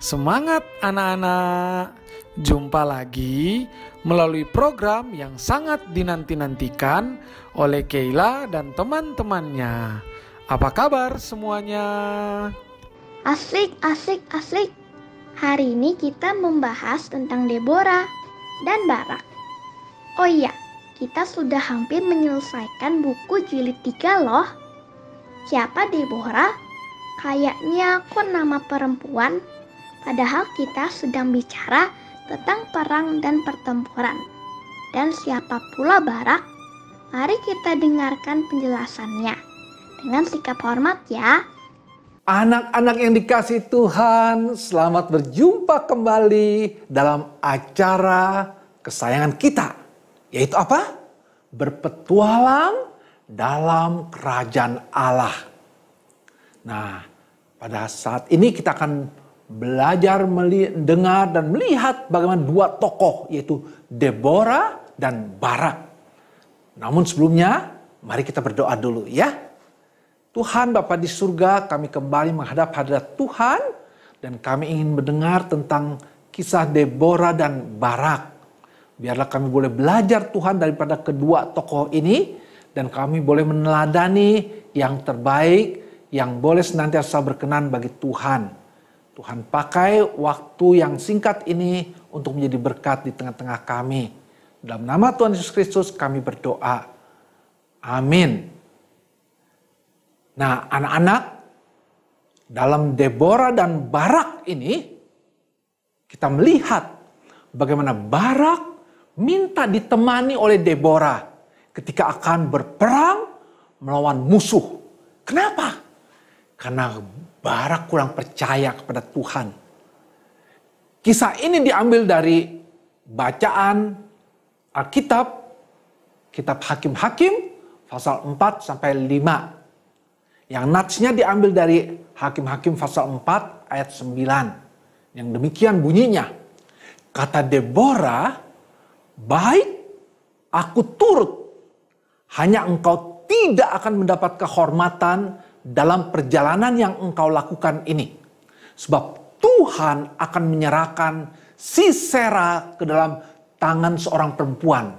Semangat anak-anak, jumpa lagi melalui program yang sangat dinanti-nantikan oleh Keila dan teman-temannya. Apa kabar semuanya? Asik. Hari ini kita membahas tentang Deborah dan Barak. Oh iya, kita sudah hampir menyelesaikan buku jilid 3 loh. Siapa Deborah? Kayaknya kok nama perempuan, padahal kita sedang bicara tentang perang dan pertempuran. Dan siapa pula Barak? Mari kita dengarkan penjelasannya dengan sikap hormat ya. Anak-anak yang dikasihi Tuhan, selamat berjumpa kembali dalam acara kesayangan kita. Yaitu apa? Berpetualang dalam kerajaan Allah. Nah, pada saat ini kita akan belajar mendengar dan melihat bagaimana dua tokoh, yaitu Deborah dan Barak. Namun sebelumnya, mari kita berdoa dulu ya. Tuhan Bapa di surga, kami kembali menghadap hadirat Tuhan dan kami ingin mendengar tentang kisah Deborah dan Barak. Biarlah kami boleh belajar Tuhan daripada kedua tokoh ini dan kami boleh meneladani yang terbaik yang boleh senantiasa berkenan bagi Tuhan. Tuhan pakai waktu yang singkat ini untuk menjadi berkat di tengah-tengah kami. Dalam nama Tuhan Yesus Kristus kami berdoa. Amin. Nah, anak-anak, dalam Deborah dan Barak ini, kita melihat bagaimana Barak minta ditemani oleh Deborah ketika akan berperang melawan musuh. Kenapa? Karena Barak kurang percaya kepada Tuhan. Kisah ini diambil dari bacaan Alkitab, kitab Hakim-Hakim, pasal 4 sampai 5. Yang natsnya diambil dari Hakim-Hakim pasal 4 ayat 9. Yang demikian bunyinya. Kata Deborah, baik, aku turut. Hanya engkau tidak akan mendapat kehormatan dalam perjalanan yang engkau lakukan ini. Sebab Tuhan akan menyerahkan Sisera ke dalam tangan seorang perempuan.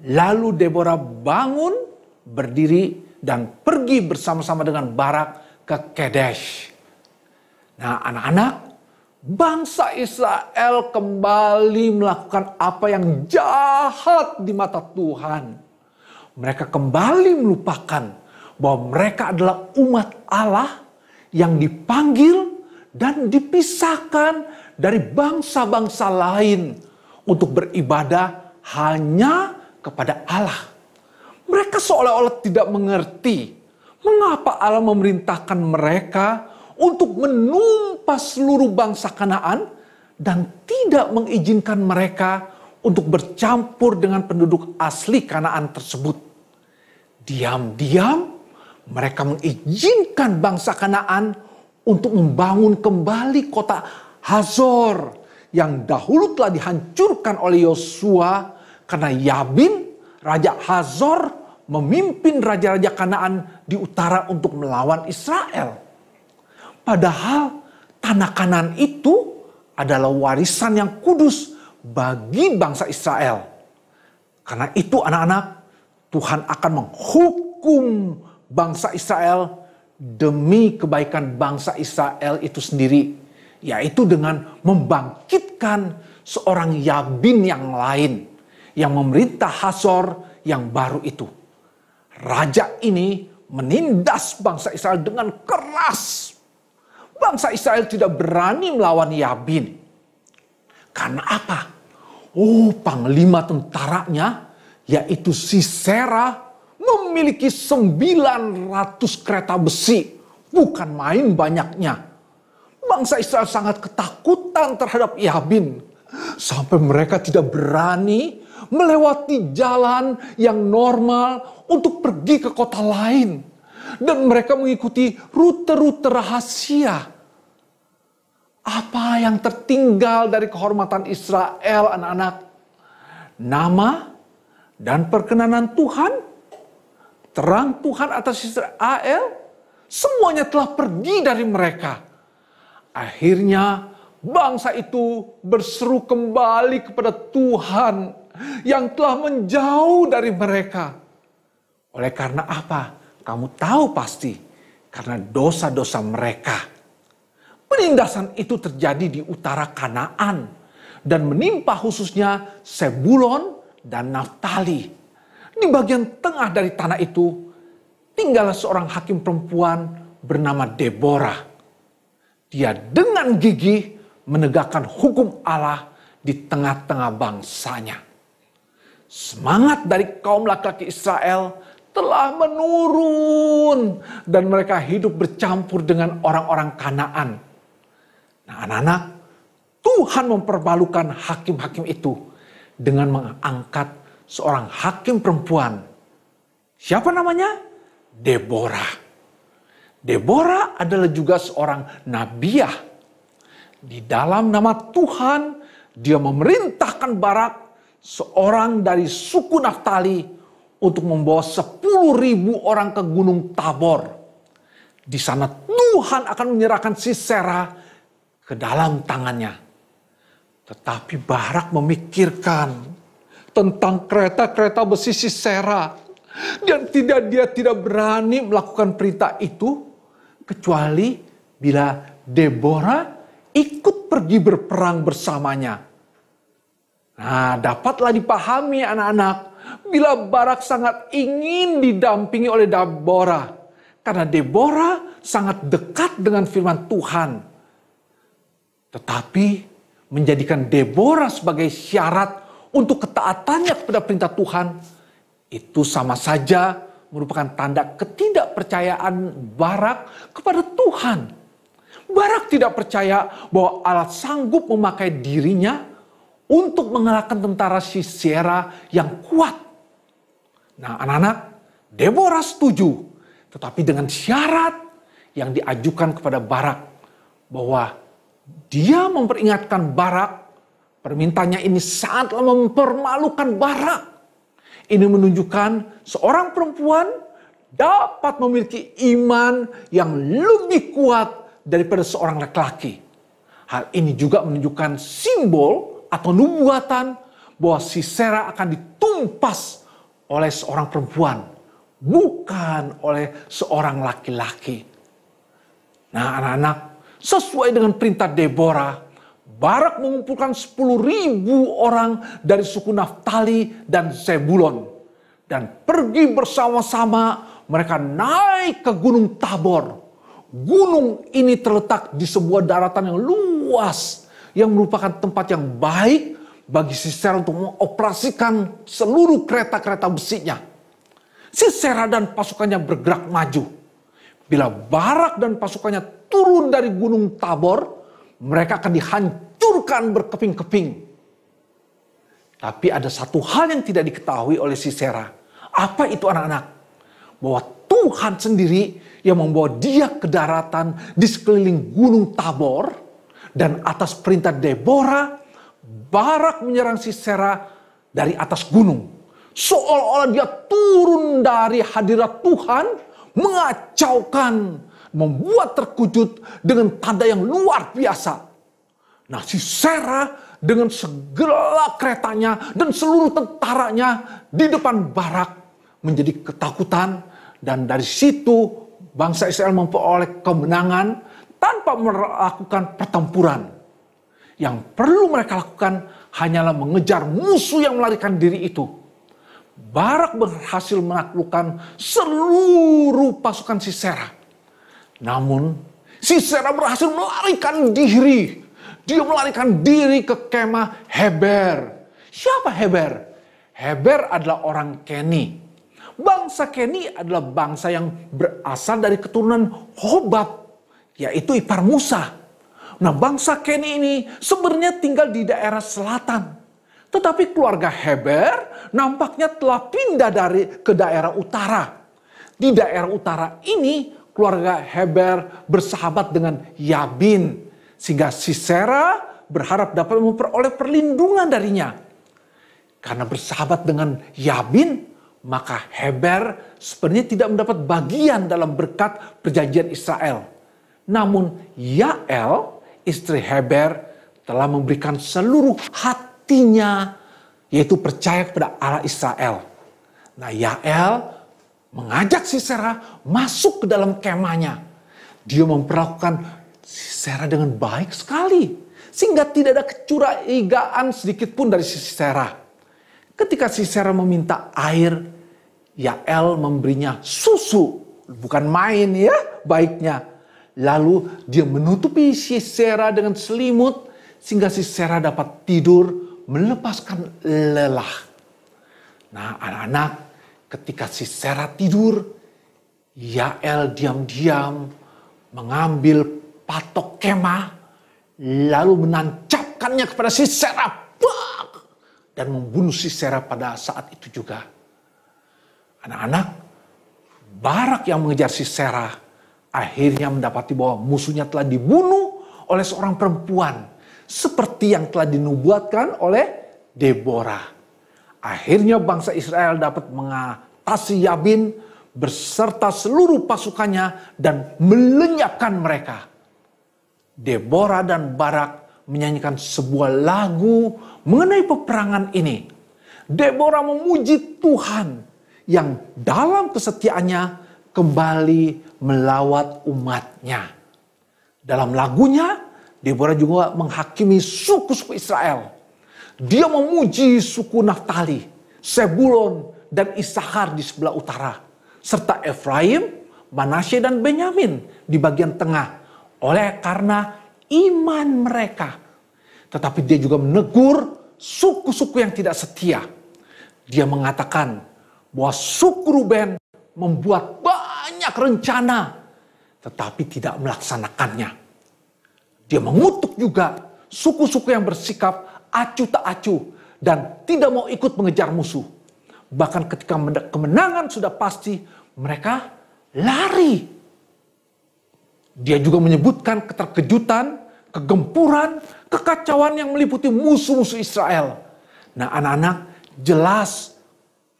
Lalu Deborah bangun, berdiri, dan pergi bersama-sama dengan Barak ke Kadesh. Nah, anak-anak, bangsa Israel kembali melakukan apa yang jahat di mata Tuhan. Mereka kembali melupakan bahwa mereka adalah umat Allah yang dipanggil dan dipisahkan dari bangsa-bangsa lain untuk beribadah hanya kepada Allah. Mereka seolah-olah tidak mengerti mengapa Allah memerintahkan mereka untuk menumpas seluruh bangsa Kanaan dan tidak mengizinkan mereka untuk bercampur dengan penduduk asli Kanaan tersebut. Diam-diam mereka mengizinkan bangsa Kanaan untuk membangun kembali kota Hazor yang dahulu telah dihancurkan oleh Yosua karena Yabin, Raja Hazor, memimpin raja-raja Kanaan di utara untuk melawan Israel. Padahal tanah Kanaan itu adalah warisan yang kudus bagi bangsa Israel. Karena itu anak-anak, Tuhan akan menghukum bangsa Israel demi kebaikan bangsa Israel itu sendiri. Yaitu dengan membangkitkan seorang Yabin yang lain yang memerintah Hazor yang baru itu. Raja ini menindas bangsa Israel dengan keras. Bangsa Israel tidak berani melawan Yabin. Karena apa? Panglima tentaranya yaitu Sisera memiliki 900 kereta besi. Bukan main banyaknya. Bangsa Israel sangat ketakutan terhadap Yabin. Sampai mereka tidak berani melewati jalan yang normal untuk pergi ke kota lain. Dan mereka mengikuti rute-rute rahasia. Apa yang tertinggal dari kehormatan Israel, anak-anak? Nama dan perkenanan Tuhan, terang Tuhan atas Israel, semuanya telah pergi dari mereka. Akhirnya bangsa itu berseru kembali kepada Tuhan yang telah menjauh dari mereka. Oleh karena apa? Kamu tahu pasti, karena dosa-dosa mereka. Penindasan itu terjadi di utara Kanaan dan menimpa khususnya Sebulon dan Naftali. Di bagian tengah dari tanah itu tinggallah seorang hakim perempuan bernama Deborah. Dia dengan gigih menegakkan hukum Allah di tengah-tengah bangsanya. Semangat dari kaum laki-laki Israel telah menurun dan mereka hidup bercampur dengan orang-orang Kanaan. Nah, anak-anak, Tuhan mempermalukan hakim-hakim itu dengan mengangkat seorang hakim perempuan. Siapa namanya? Deborah. Deborah adalah juga seorang nabiah. Di dalam nama Tuhan, dia memerintahkan Barak, seorang dari suku Naftali, untuk membawa 10.000 orang ke Gunung Tabor. Di sana Tuhan akan menyerahkan Sisera ke dalam tangannya. Tetapi Barak memikirkan tentang kereta-kereta besi Sisera. Dan dia tidak berani melakukan perintah itu kecuali bila Deborah ikut pergi berperang bersamanya. Nah, dapatlah dipahami anak-anak, bila Barak sangat ingin didampingi oleh Deborah. Karena Deborah sangat dekat dengan firman Tuhan. Tetapi menjadikan Deborah sebagai syarat untuk ketaatannya kepada perintah Tuhan, itu sama saja merupakan tanda ketidakpercayaan Barak kepada Tuhan. Barak tidak percaya bahwa Allah sanggup memakai dirinya untuk mengalahkan tentara Sisera yang kuat. Nah, anak-anak, Deborah setuju, tetapi dengan syarat yang diajukan kepada Barak, bahwa dia memperingatkan Barak. Permintaannya ini sangatlah mempermalukan Barak. Ini menunjukkan seorang perempuan dapat memiliki iman yang lebih kuat daripada seorang laki-laki. Hal ini juga menunjukkan simbol atau nubuatan bahwa Sisera akan ditumpas oleh seorang perempuan, bukan oleh seorang laki-laki. Nah, anak-anak, sesuai dengan perintah Deborah, Barak mengumpulkan 10.000 orang dari suku Naftali dan Zebulon. Dan pergi bersama-sama mereka naik ke Gunung Tabor. Gunung ini terletak di sebuah daratan yang luas, yang merupakan tempat yang baik bagi Sisera untuk mengoperasikan seluruh kereta-kereta besinya. Sisera dan pasukannya bergerak maju. Bila Barak dan pasukannya turun dari Gunung Tabor, mereka akan dihancurkan berkeping-keping. Tapi ada satu hal yang tidak diketahui oleh Sisera. Apa itu anak-anak? Bahwa Tuhan sendiri yang membawa dia ke daratan di sekeliling Gunung Tabor. Dan atas perintah Deborah, Barak menyerang Sisera dari atas gunung. Seolah-olah dia turun dari hadirat Tuhan, mengacaukan, membuat terkejut dengan tanda yang luar biasa. Nah, Sisera dengan segala keretanya dan seluruh tentaranya di depan Barak menjadi ketakutan. Dan dari situ bangsa Israel memperoleh kemenangan tanpa melakukan pertempuran. Yang perlu mereka lakukan hanyalah mengejar musuh yang melarikan diri itu. Barak berhasil menaklukkan seluruh pasukan Sisera. Namun Sisera berhasil melarikan diri. Dia melarikan diri ke kemah Heber. Siapa Heber? Heber adalah orang Keni. Bangsa Keni adalah bangsa yang berasal dari keturunan Hobab, yaitu ipar Musa. Nah, bangsa Keni ini sebenarnya tinggal di daerah selatan. Tetapi keluarga Heber nampaknya telah pindah ke daerah utara. Di daerah utara ini keluarga Heber bersahabat dengan Yabin. Sehingga Sisera berharap dapat memperoleh perlindungan darinya. Karena bersahabat dengan Yabin, maka Heber sebenarnya tidak mendapat bagian dalam berkat perjanjian Israel. Namun Yael, istri Heber, telah memberikan seluruh hatinya, yaitu percaya kepada Allah Israel. Nah, Yael mengajak Sisera masuk ke dalam kemahnya. Dia memperlakukan Sisera dengan baik sekali, sehingga tidak ada kecurigaan sedikit pun dari Sisera. Ketika Sisera meminta air, Yael memberinya susu. Bukan main ya baiknya. Lalu dia menutupi Sisera dengan selimut sehingga Sisera dapat tidur melepaskan lelah. Nah, anak-anak, ketika Sisera tidur, Yael diam-diam mengambil patok kemah lalu menancapkannya kepada Sisera dan membunuh Sisera pada saat itu juga. Anak-anak, Barak yang mengejar Sisera akhirnya mendapati bahwa musuhnya telah dibunuh oleh seorang perempuan seperti yang telah dinubuatkan oleh Deborah. Akhirnya bangsa Israel dapat mengatasi Yabin beserta seluruh pasukannya dan melenyapkan mereka. Deborah dan Barak menyanyikan sebuah lagu mengenai peperangan ini. Deborah memuji Tuhan yang dalam kesetiaannya kembali melawat umatnya. Dalam lagunya, Deborah juga menghakimi suku-suku Israel. Dia memuji suku Naftali, Sebulon, dan Issakhar di sebelah utara, serta Efraim, Manasye, dan Benyamin di bagian tengah, oleh karena iman mereka. Tetapi dia juga menegur suku-suku yang tidak setia. Dia mengatakan bahwa suku Ruben membuat banyak rencana tetapi tidak melaksanakannya. Dia mengutuk juga suku-suku yang bersikap acuh tak acuh dan tidak mau ikut mengejar musuh. Bahkan ketika kemenangan sudah pasti, mereka lari. Dia juga menyebutkan keterkejutan, kegempuran, kekacauan yang meliputi musuh-musuh Israel. Nah, anak-anak, jelas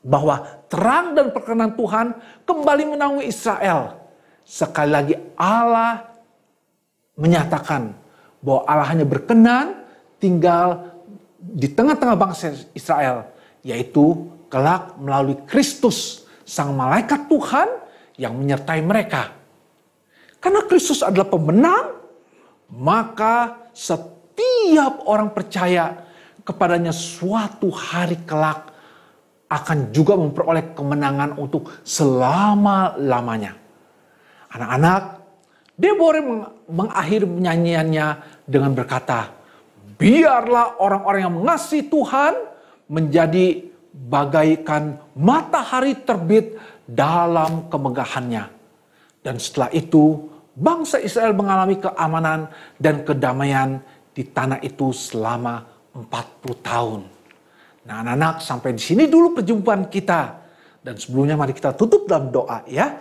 bahwa terang dan perkenan Tuhan kembali menaungi Israel. Sekali lagi Allah menyatakan bahwa Allah hanya berkenan tinggal di tengah-tengah bangsa Israel, yaitu kelak melalui Kristus, sang malaikat Tuhan yang menyertai mereka. Karena Kristus adalah pemenang, maka setiap orang percaya kepadanya suatu hari kelak akan juga memperoleh kemenangan untuk selama-lamanya. Anak-anak, Deborah mengakhiri penyanyiannya dengan berkata, biarlah orang-orang yang mengasihi Tuhan menjadi bagaikan matahari terbit dalam kemegahannya. Dan setelah itu, bangsa Israel mengalami keamanan dan kedamaian di tanah itu selama 40 tahun. Nah, anak-anak, sampai di sini dulu perjumpaan kita. Dan sebelumnya mari kita tutup dalam doa ya.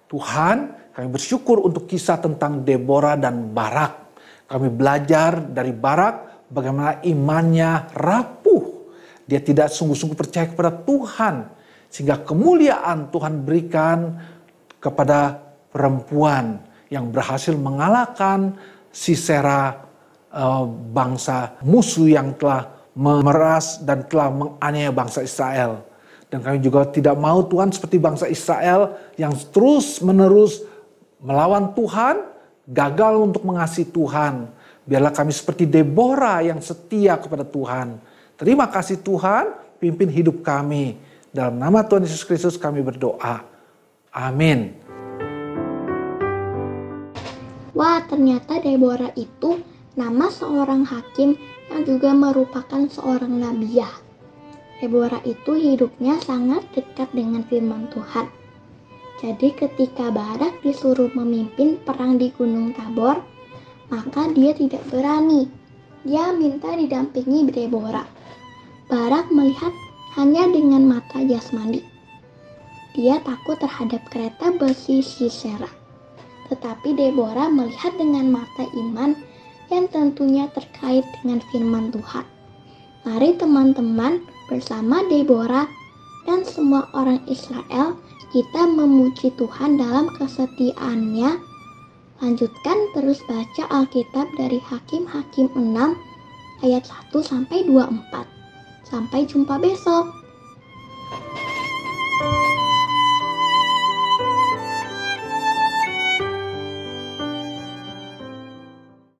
Tuhan, kami bersyukur untuk kisah tentang Deborah dan Barak. Kami belajar dari Barak bagaimana imannya rapuh. Dia tidak sungguh-sungguh percaya kepada Tuhan. Sehingga kemuliaan Tuhan berikan kepada perempuan yang berhasil mengalahkan Sisera, bangsa musuh yang telah memeras dan telah menganiaya bangsa Israel. Dan kami juga tidak mau Tuhan seperti bangsa Israel yang terus menerus melawan Tuhan, gagal untuk mengasihi Tuhan. Biarlah kami seperti Deborah yang setia kepada Tuhan. Terima kasih Tuhan, pimpin hidup kami. Dalam nama Tuhan Yesus Kristus kami berdoa. Amin. Wah, ternyata Deborah itu nama seorang hakim yang juga merupakan seorang nabiah. Deborah itu hidupnya sangat dekat dengan firman Tuhan. Jadi ketika Barak disuruh memimpin perang di Gunung Tabor, maka dia tidak berani. Dia minta didampingi Deborah. Barak melihat hanya dengan mata jasmani. Dia takut terhadap kereta besi Sisera. Tetapi Deborah melihat dengan mata iman yang tentunya terkait dengan firman Tuhan. Mari teman-teman bersama Deborah dan semua orang Israel kita memuji Tuhan dalam kesetiaannya. Lanjutkan terus baca Alkitab dari Hakim-Hakim 6 ayat 1 sampai 24. Sampai jumpa besok.